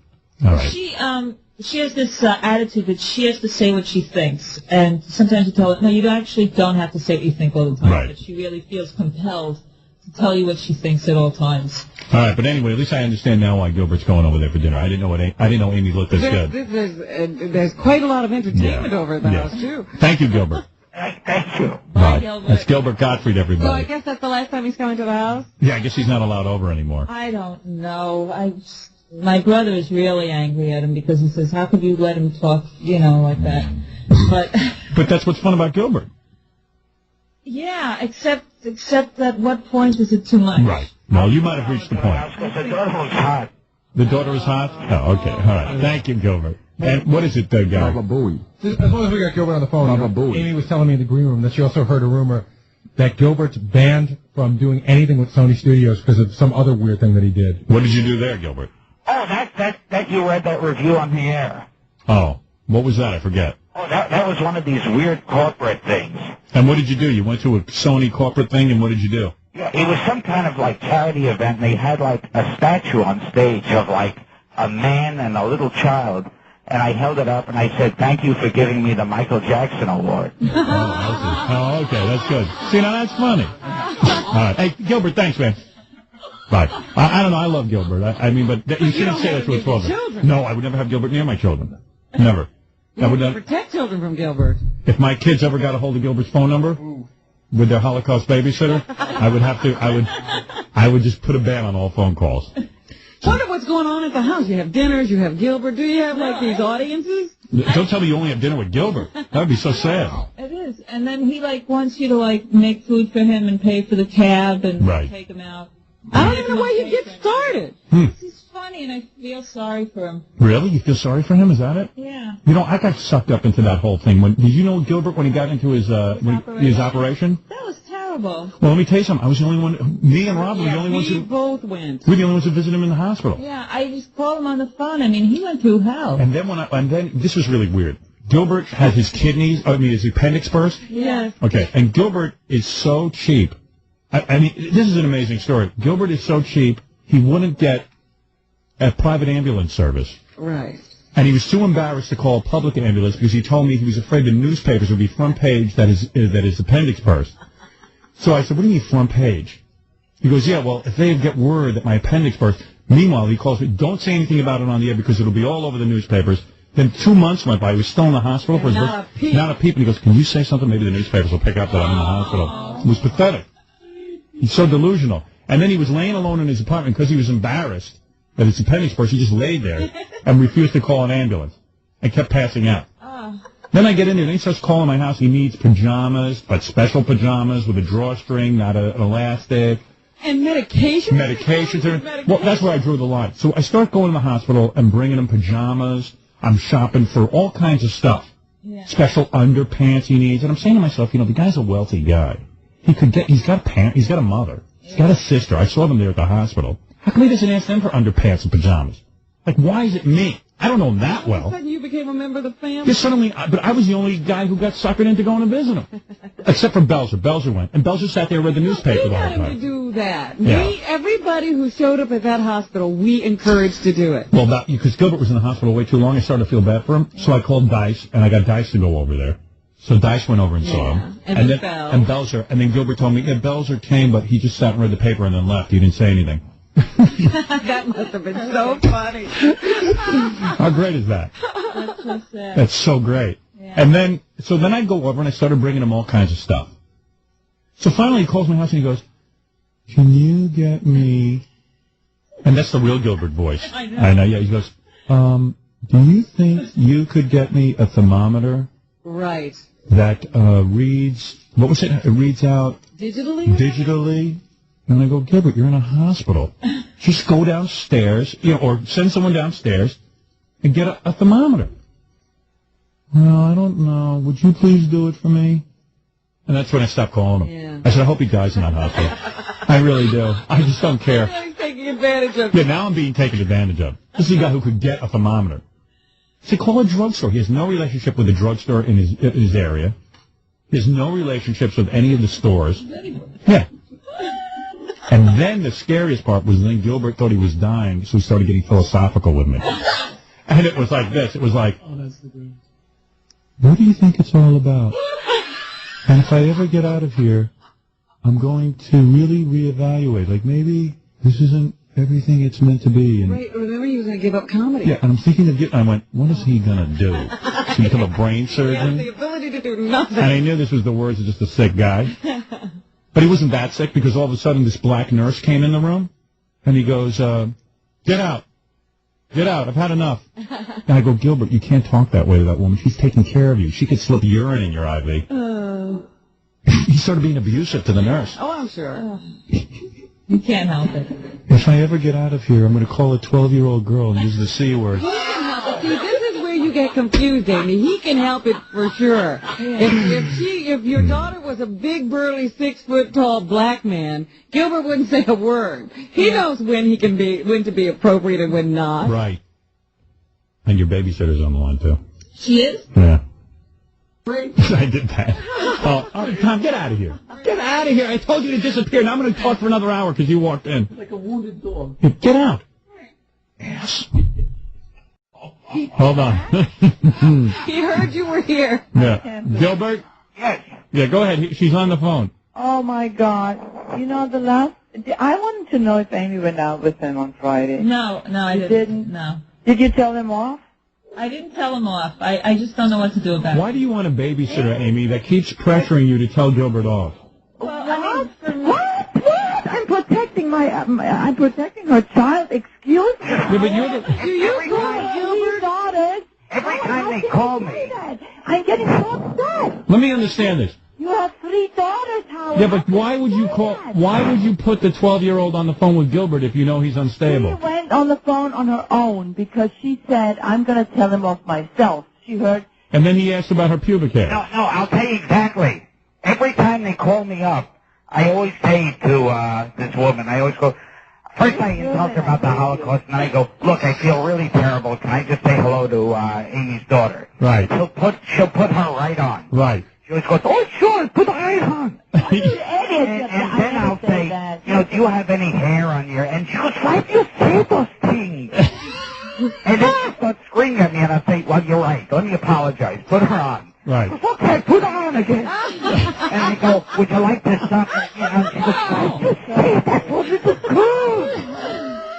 A: All right.
G: She has this attitude that she has to say what she thinks, and sometimes you tell her, no, you actually don't have to say what you think all the time.
A: Right.
G: But she really feels compelled to tell you what she thinks at all times.
A: All right, but anyway, at least I understand now why Gilbert's going over there for dinner. I didn't know Amy looked this good.
D: There's quite a lot of entertainment over at the house too.
A: Thank you, Gilbert.
H: Thank you.
G: Bye, Gilbert.
A: That's Gilbert Gottfried, everybody.
D: So I guess that's the last time he's coming to the house?
A: Yeah, I guess he's not allowed over anymore.
G: I don't know. My brother is really angry at him because he says, how could you let him talk, like that?
A: But that's what's fun about Gilbert.
G: Yeah, except at what point is it too much?
A: Right. Well, you might have reached the point.
H: The daughter was hot.
A: The daughter was hot? Oh, okay. All right. Thank you, Gilbert. And what is it, guy?
F: Baba Booey. As long as we got Gilbert on the phone, Amy was telling me in the green room that she also heard a rumor that Gilbert's banned from doing anything with Sony Studios because of some other weird thing that he did.
A: What did you do there, Gilbert?
H: Oh, that you read that review on the air.
A: Oh, what was that? I forget.
H: Oh, that was one of these weird corporate things.
A: And what did you do? You went to a Sony corporate thing, and what did you do?
H: Yeah, it was some kind of like charity event, and they had like a statue on stage of like a man and a little child, and I held it up, and I said, "Thank you for giving me the Michael Jackson Award."
A: Oh, okay, that's good. See, now that's funny. All right. Hey, Gilbert, thanks, man. Bye. I don't know, I love Gilbert. I mean, but you shouldn't say that to a 12-year-old. No, I would never have Gilbert near my children. Never.
E: You would protect children from Gilbert.
A: If my kids ever got a hold of Gilbert's phone number with their Holocaust babysitter, I would just put a ban on all phone calls.
E: Wonder what's going on at the house. You have dinners, you have Gilbert. Do you have, like, these audiences?
A: Don't tell me you only have dinner with Gilbert. That would be so sad.
G: It is. And then he, like, wants you to, like, make food for him and pay for the cab and take him out.
E: I don't even know where you get started.
G: He's funny, and I feel sorry for him.
A: Really? You feel sorry for him? Is that it?
G: Yeah.
A: You know, I got sucked up into that whole thing. Did you know Gilbert when he got into his operation?
G: That was terrible.
A: Well, let me tell you something. I was the only one. Me and Rob were the only ones who
E: both went.
A: We're the only ones who visited him in the hospital.
G: Yeah, I just called him on the phone. I mean, he went through hell.
A: And then this was really weird. Gilbert had his his appendix burst.
G: Yes.
A: Okay, and Gilbert is so cheap. I mean, this is an amazing story. Gilbert is so cheap, he wouldn't get a private ambulance service.
E: Right.
A: And he was too embarrassed to call a public ambulance because he told me he was afraid the newspapers would be front page that his appendix burst. So I said, what do you mean front page? He goes, yeah, well, if they get word that my appendix burst. Meanwhile, he calls me, don't say anything about it on the air because it'll be all over the newspapers. Then 2 months went by. He was still in the hospital for his birthday. Not a peep. And he goes, can you say something? Maybe the newspapers will pick up that I'm in the hospital. It was pathetic. He's so delusional. And then he was laying alone in his apartment because he was embarrassed that his appendix burst. He just laid there and refused to call an ambulance and kept passing out. Then I get in there and he starts calling my house. He needs pajamas, but special pajamas with a drawstring, not an elastic.
E: And medication?
A: Medications. Well, that's where I drew the line. So I start going to the hospital and bringing him pajamas. I'm shopping for all kinds of stuff. Yeah. Special underpants he needs. And I'm saying to myself, the guy's a wealthy guy. He's got a mother. He's got a sister. I saw them there at the hospital. How come he doesn't ask them for underpants and pajamas? Like, why is it me? I don't know him that well.
E: All of a sudden you became a member of the family?
A: Yeah, suddenly, but I was the only guy who got suckered into going to visit him. Except for Belzer. Belzer went. And Belzer sat there and read the newspaper the whole time.
E: We got him to do that.
A: Yeah.
E: Everybody who showed up at that hospital, we encouraged to do it.
A: Well, because Gilbert was in the hospital way too long, I started to feel bad for him. So I called Dice, and I got Dice to go over there. So Dice went over and saw him. And Belzer. And then Gilbert told me, yeah, Belzer came, but he just sat and read the paper and then left. He didn't say anything.
E: That must have been so funny.
A: How great is that?
G: That's so sad.
A: That's so great. Yeah. And then I go over and I started bringing him all kinds of stuff. So finally he calls my house and he goes, can you get me... And that's the real Gilbert voice. I know, yeah. He goes, do you think you could get me a thermometer?
E: Right.
A: That reads... What was it? It reads out... Digitally. And I go, Gilbert, you're in a hospital. Just go downstairs, or send someone downstairs and get a thermometer. Well, I don't know. Would you please do it for me? And that's when I stopped calling him. Yeah. I said, I hope he dies in that hospital. I really do. I just don't care.
E: He's taking advantage of you.
A: Yeah, now I'm being taken advantage of. This is a guy who could get a thermometer. So call a drugstore. He has no relationship with the drugstore in his area. He has no relationships with any of the stores. Yeah. And then the scariest part was then Gilbert thought he was dying, so he started getting philosophical with me. And it was like this. It was like, what do you think it's all about? And if I ever get out of here, I'm going to really reevaluate. Like, maybe this isn't everything it's meant to be. And
E: right, remember he was going to give up comedy.
A: Yeah, and I'm thinking of I went, what is he going to do? Is he become a brain surgeon?
E: He has the ability to do nothing.
A: And I knew this was the words of just a sick guy. But he wasn't that sick because all of a sudden this black nurse came in the room, and he goes, get out. Get out. I've had enough. And I go, Gilbert, you can't talk that way to that woman. She's taking care of you. She could slip urine in your IV. He started being abusive to the nurse.
E: Oh, I'm sure.
G: You can't help it.
A: If I ever get out of here, I'm going to call a 12-year-old girl and use the C word.
E: He can help it. See, this is where you get confused, Amy. He can help it for sure. If your daughter was a big, burly, 6-foot-tall black man, Gilbert wouldn't say a word. He knows when to be appropriate and when not.
A: Right. And your babysitter's on the line, too.
G: She is?
A: Yeah. I did that. Oh, Tom, get out of here. Get out of here. I told you to disappear. Now I'm going to talk for another hour because you walked in.
C: Like a wounded dog.
A: Get out. Yes.
F: Hold on.
E: He heard you were here.
F: Yeah. Gilbert?
H: Yes.
F: Yeah, go ahead. She's on the phone.
B: Oh, my God. You know, I wanted to know if Amy went out with him on Friday.
G: No, I didn't. No.
B: Did you tell him off?
G: I didn't tell him off. I just don't know what to do about it.
F: Why do you want a babysitter, Amy, that keeps pressuring you to tell Gilbert off?
G: Well, I mean,
B: What? I'm protecting her child. Excuse me.
F: Yeah, but you're the...
B: Do you call Gilbert's daughters?
H: Every time they call me.
B: I'm getting so upset.
F: Let me understand this.
B: You have 3 daughters, Howard.
F: Yeah, but why would you put the 12-year-old on the phone with Gilbert if you know he's unstable?
B: She went on the phone on her own because she said, I'm going to tell him off myself. She heard.
F: And then he asked about her pubic hair.
H: No, I'll tell you exactly. Every time they call me up, I always say to this woman, I always go, first I insult her about the Holocaust, and then I go, look, I feel really terrible. Can I just say hello to Amy's daughter?
F: Right.
H: She'll put her right on.
F: Right.
H: She always goes, oh, sure, put the right on. and then I'll say, do you have any hair on your... And she goes, why do you say those things? And then she starts screaming at me, and I say, well, you're right. Let me apologize. Put her on.
F: Right.
H: Okay, put her on again. And I go, would you like this something? She goes, why do you say that? Well, this is good.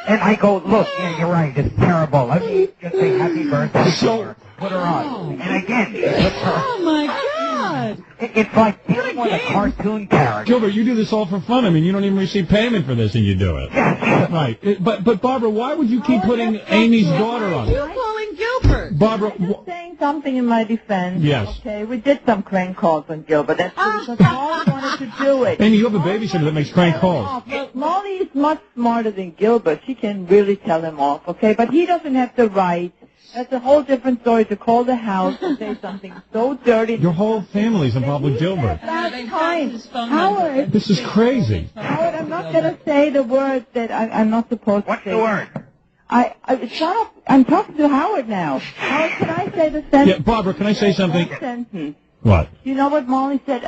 H: And I go, look, yeah, you're right. It's terrible. Let me just say happy birthday to her. Put her on. And again, she puts her...
E: Oh, my God.
H: It's like dealing with a cartoon character.
F: Gilbert, you do this all for fun. I mean, you don't even receive payment for this, and you do it. Right. But Barbara, why would you keep putting Amy's daughter on?
E: You're calling Gilbert.
F: Barbara...
B: I'm just saying something in my defense.
F: Yes.
B: Okay, we did some crank calls on Gilbert. That's because Molly wanted to do it.
F: Amy, you have a babysitter that makes crank calls.
B: Molly is much smarter than Gilbert. She can really tell him off, okay? But he doesn't have the right. That's a whole different story to call the house and say something so dirty.
F: Your whole family's involved with Gilbert.
B: That's kind. Howard.
F: This is crazy.
B: Howard, I'm not going to say the word that I'm not supposed to say.
H: What's the word?
B: Shut up. I'm talking to Howard now. Howard, can I say the sentence?
F: Yeah, Barbara, can I say something?
B: Sentence.
F: What?
B: You know what Molly said?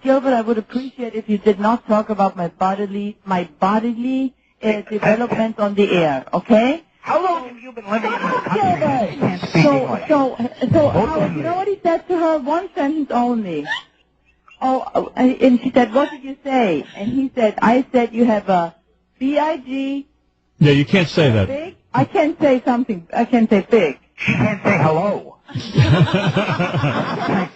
B: Gilbert, I would appreciate if you did not talk about my bodily development on the air, okay?
H: How long have you been living in this country? You can't speak English.
B: So Howard, you know what he said to her? One sentence only. Oh, and she said, what did you say? And he said, I said you have a B-I-G.
F: Yeah, you can't say that.
B: Big? I can't say something. I can't say big.
H: She can't say hello.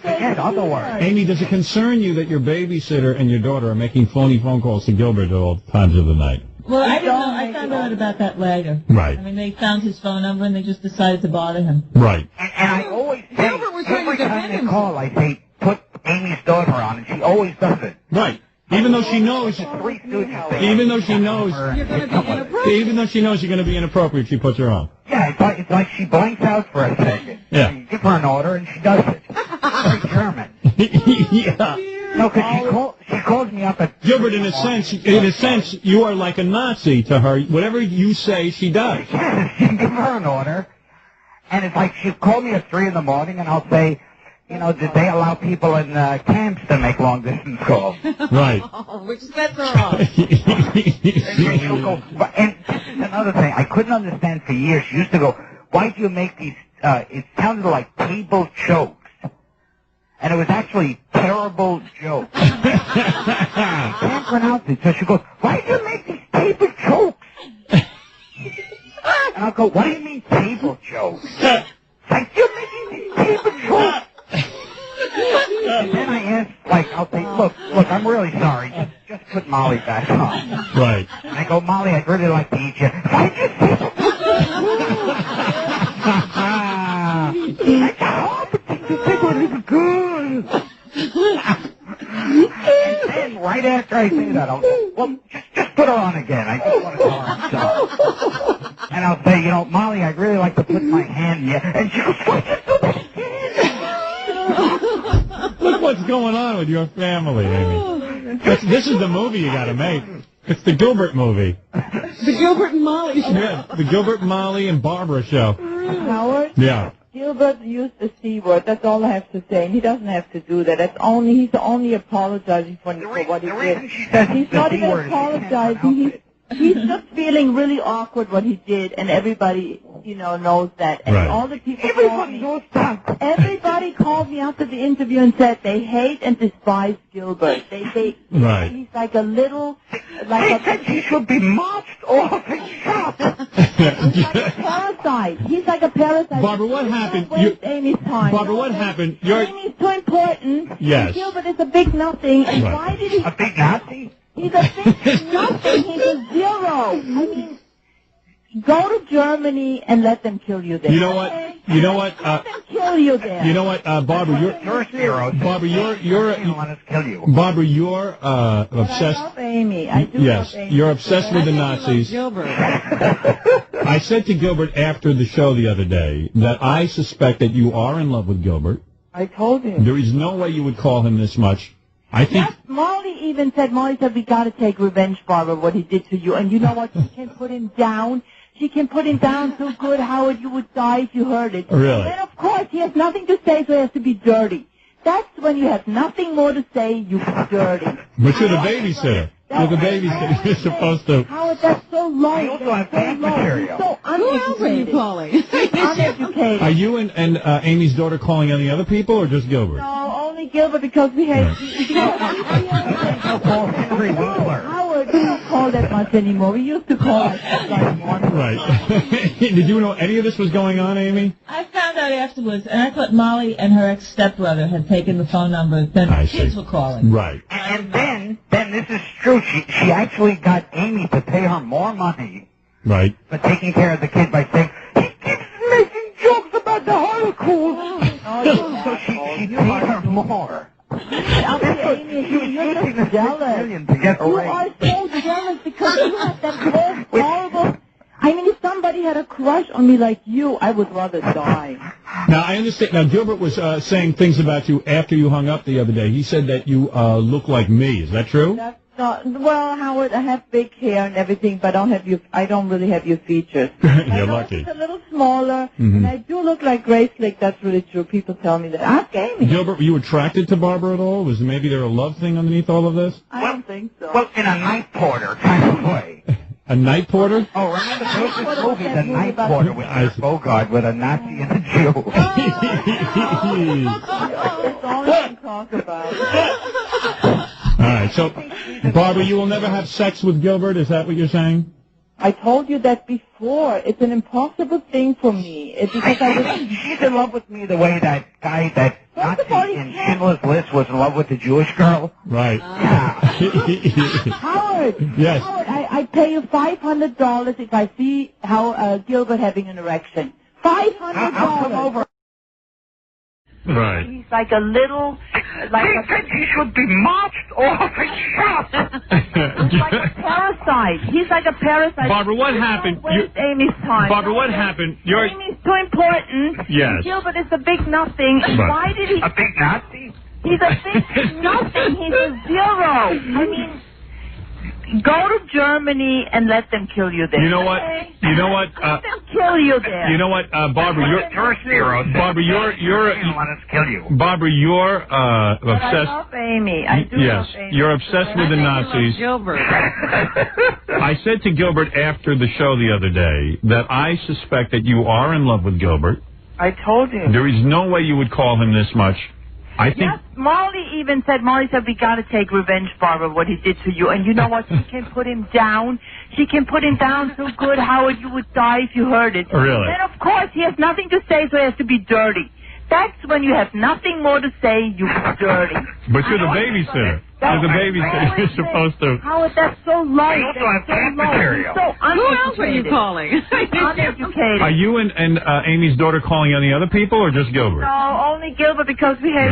H: Forget other words.
F: Amy, does it concern you that your babysitter and your daughter are making phony phone calls to Gilbert at all times of the night?
G: Well, I didn't know. I found out about that later.
F: Right.
G: I mean, they found his phone number and they just decided to bother him.
F: Right.
H: And I always say,
E: Gilbert was trying to
H: every time
E: defend
H: they
E: himself.
H: call, I say, put Amy's daughter on, and she always does it.
F: Right. Even though she knows,
H: Three Stooges.
F: even though she knows,
E: You're going to be inappropriate.
F: even though she knows you're going to be inappropriate, she puts her on.
H: Yeah, it's like she blanks out for a second.
F: Yeah.
H: You give her an order, and she does it. Very German.
F: Yeah.
H: No, because she calls me up at...
F: Gilbert, in a sense, you are like a Nazi to her. Whatever you say, she does.
H: Yes, you give her an order, and it's like she'll call me at 3 in the morning, and I'll say, did they allow people in camps to make long-distance calls?
F: Right.
E: Which sets her off.
H: And she'll go, and this is another thing. I couldn't understand for years. She used to go, why do you make these, it sounded like table jokes. And it was actually terrible jokes. I can't pronounce it. So she goes, why do you make these table jokes? And I'll go, what do you mean table jokes? It's like, you're making these table jokes. And then I ask, I'll say, look, I'm really sorry. Just put Molly back on.
F: Right.
H: And I go, Molly, I'd really like to eat you. Why did you say that? This is good. And then right after I say that, I'll go, well, just put her on again. I just want to tell her so. And I'll say, Molly, I'd really like to put my hand in you. And she goes, why did you do that again?
F: Look what's going on with your family, Amy. This is the movie you got to make. It's the Gilbert movie.
E: The Gilbert and Molly show.
F: Yeah, the Gilbert, Molly, and Barbara show.
B: Howard?
F: Yeah.
B: Gilbert used the C word. That's all I have to say. And he doesn't have to do that. He's only apologizing for what he did.
H: She says
B: He's not even apologizing. He's just feeling really awkward what he did, and everybody, knows that. And all the people called me. Everybody called me after the interview and said they hate and despise Gilbert. He's like a little,
H: he should be marched off and shot.
B: He's like a parasite. He's like a parasite.
A: Barbara, what happened?
B: Waste Amy's time.
A: Barbara, what happened?
B: Amy's too important.
A: Yes.
B: Gilbert is a big nothing. And why did he?
H: A big Nazi?
B: He's a big nothing. He's a zero. I mean, go to Germany and let them kill you there.
A: You know what?
B: Let them kill you there.
A: You know what, Barbara?
H: You're a zero.
A: Barbara, you're.
H: Let us kill you.
A: Barbara, you're obsessed.
B: I love Amy. I do
A: yes,
B: love Amy.
A: you're obsessed with the Nazis.
E: Gilbert.
A: I said to Gilbert after the show the other day that I suspect that you are in love with Gilbert.
B: I told him.
A: There is no way you would call him this much. I think.
B: Yes, Molly said, we got to take revenge, Barbara, what he did to you. And you know what? She can put him down. She can put him down so good, Howard, you would die if you heard it.
A: Really?
B: And then, of course, he has nothing to say, so he has to be dirty. That's when you have nothing more to say, you dirty.
A: But you're the babysitter. You're the babysitter. You're supposed to.
B: Howard, that's so low.
H: I also have fan material.
B: So
E: Who else are you
B: uneducated.
E: calling?
B: Uneducated.
A: Are you and Amy's daughter calling any other people or just Gilbert?
B: No, only Gilbert because we have... Howard, we don't call that much anymore. We used to call it like one.
A: Right. Did you know any of this was going on, Amy?
G: I found out afterwards, and I thought Molly and her ex-stepbrother had taken the phone number that the kids were calling.
A: Right.
H: And then this is true. She actually got Amy to pay her more money.
A: Right.
H: For taking care of the kid by saying, he keeps making jokes about the Holocaust. So she paid her more.
B: Amy, you're just jealous.
H: To get
B: You
H: away.
B: are so jealous because you have that whole horrible... I mean, if somebody had a crush on me like you, I would rather die.
A: Now, I understand. Now, Gilbert was saying things about you after you hung up the other day. He said that you look like me. Is that true?
B: That's not... Well, Howard, I have big hair and everything, but I don't really have your features.
A: You're lucky.
B: It's a little smaller, and I do look like Grace Slick. That's really true. People tell me that. Ask Amy.
A: Gilbert, were you attracted to Barbara at all? Was maybe there a love thing underneath all of this?
B: I don't think so.
H: Well, in a night porter kind of way.
A: A night porter?
H: Oh, remember this movie, The Night Porter, with Bogart with a Nazi and a Jew.
B: That's all I can talk about.
A: All right, so, Barbara, you will never have sex with Gilbert? Is that what you're saying?
B: I told you that before. It's an impossible thing for me. It's because
H: She's in love with me the way that guy, that Nazi in Schindler's List was in love with the Jewish girl.
A: Right.
B: Howard.
A: Yes.
B: Howard, I pay you $500 if I see Gilbert having an erection. $500.
H: I'll come over.
A: Right.
B: He's like a little...
H: He should be marched off and shot.
B: He's like a parasite. He's like a parasite.
A: Barbara, what happened?
B: Waste Amy's time.
A: Barbara, what happened?
B: Amy's too important.
A: Yes.
B: Gilbert is a big nothing. And
A: Right.
B: why did he...
H: A big Nazi?
B: He's a big nothing. He's a zero. I mean, go to Germany and let them kill you there.
A: You know what?
B: Let them kill you there.
A: You know what, Barbara,
H: You're a zero.
A: Barbara, you're
H: Let us kill you.
A: Barbara, you're
B: But I
A: obsessed.
B: love Amy. I do
A: Yes,
B: love Amy.
A: you're obsessed with the Nazis.
E: Gilbert.
A: I said to Gilbert after the show the other day that I suspect that you are in love with Gilbert.
B: I told you.
A: There is no way you would call him this much. I think.
B: Yes, Molly said, we got to take revenge, Barbara, what he did to you. And you know what? She can put him down. She can put him down so good, Howard, you would die if you heard it.
A: Really?
B: Then, of course, he has nothing to say, so he has to be dirty. That's when you have nothing more to say, you dirty.
A: But you're the babysitter. You're the babysitter. You're supposed to.
B: Howard, that's so low.
H: I also have fan material.
B: So
E: Who else are you calling?
B: uneducated.
A: Are you and Amy's daughter calling any other people or just Gilbert?
B: No, only Gilbert because we have...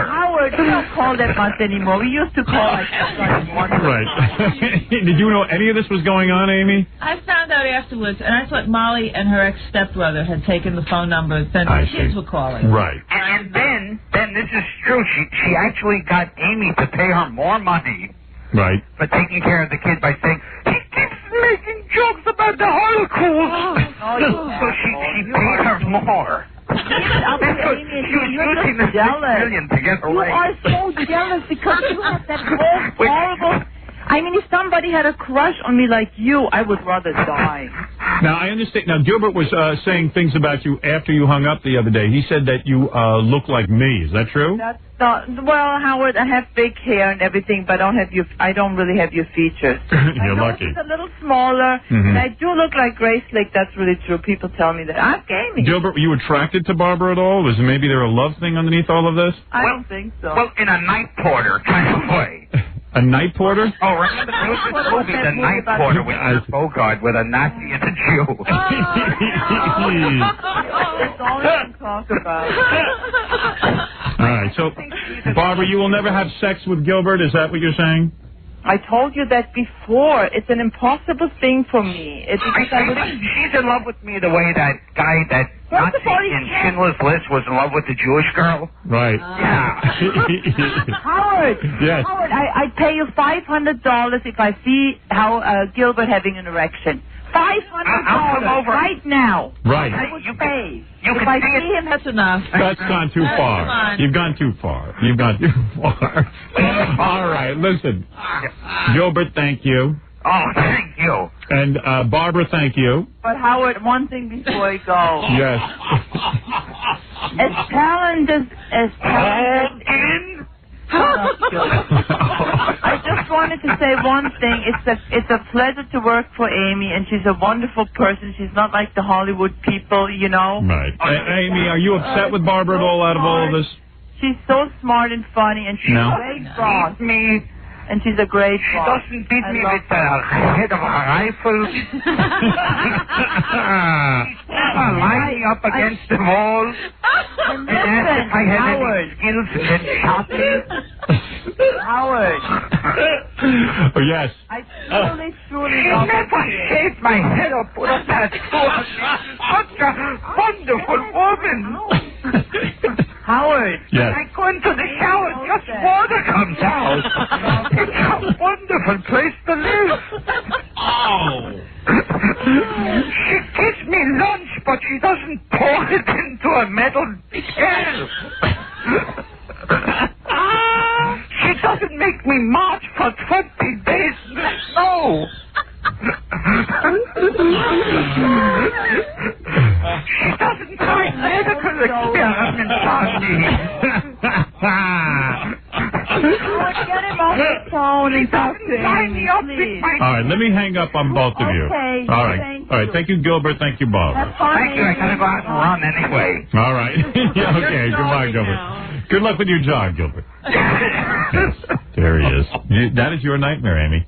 B: Howard, we don't call that much anymore. We used to call like one.
A: Right. Did you know any of this was going on, Amy?
G: I found out afterwards, and I thought Molly and her ex-stepbrother had taken the phone number that the kids were calling.
A: Right.
H: And then this is true. She actually got Amy to pay her more money.
A: Right.
H: For taking care of the kid by saying, he keeps making jokes about the Holocaust. So she paid her more.
B: You're just jealous.
H: To get away.
B: You are so jealous because you have that whole horrible I mean, if somebody had a crush on me like you, I would rather die.
A: Now, I understand. Now, Gilbert was saying things about you after you hung up the other day. He said that you look like me. Is that true?
B: That's not, well, Howard, I have big hair and everything, but I don't really have your features.
A: You're lucky.
B: It's a little smaller, and I do look like Grace Slick. That's really true. People tell me that. I'm gaming.
A: Gilbert, were you attracted to Barbara at all? Was maybe there a love thing underneath all of this?
B: I don't think so.
H: Well, in a night porter kind of way.
A: A night porter?
H: Oh, remember there was this movie, The Night Porter, with Bogart, with a Nazi and a Jew.
B: That's all we can talk about.
A: All right, so, Barbara, you will never have sex with Gilbert? Is that what you're saying?
B: I told you that before. It's an impossible thing for me. It's because
H: she's in love with me the way that guy, that Nazi in Schindler's List was in love with the Jewish girl.
A: Right.
H: Yeah.
B: Howard.
A: Yes.
B: Howard, I'd pay you $500 if I see Gilbert having an erection. $500 right now.
A: Right.
B: I would pay.
H: If
B: I see him, that's enough.
A: That's gone too far. You've gone too far. You've gone too far. All right, listen. Gilbert, thank you.
H: Oh, thank you.
A: And Barbara, thank you.
B: But Howard, one thing before we go.
A: Yes.
B: As talented as I just wanted to say one thing. It's a pleasure to work for Amy, and she's a wonderful person. She's not like the Hollywood people, you know.
A: Right. Amy, are you upset with Barbara at all out of all of this?
B: She's so smart and funny, and she's a great boss.
H: Me.
B: And she's a great boss.
H: She doesn't beat me with the head of a rifle. Lining up against the wall. And asked if I had any skills and shot me.
B: Howard.
A: Oh, yes.
B: I truly
H: She never shaved my head or put a tattoo on me. Such a wonderful woman.
B: Howard.
A: Yes.
H: I go into the shower, just water comes out. It's a wonderful place to live.
A: Oh.
H: She gives me lunch, but she doesn't pour it into a metal can. She doesn't make me march for 20 days in the snow. She doesn't try medical experiments on me.
B: Get him off the phone and talk to him.
A: All right, let me hang up on both of you.
B: Okay.
A: All right. All right. Thank you, Gilbert. Thank you, Barbara.
H: Thank you. I gotta go out and run anyway.
A: All right. Okay. Goodbye, Gilbert. Good luck with your jog, Gilbert. Yes. There he is. That is your nightmare, Amy.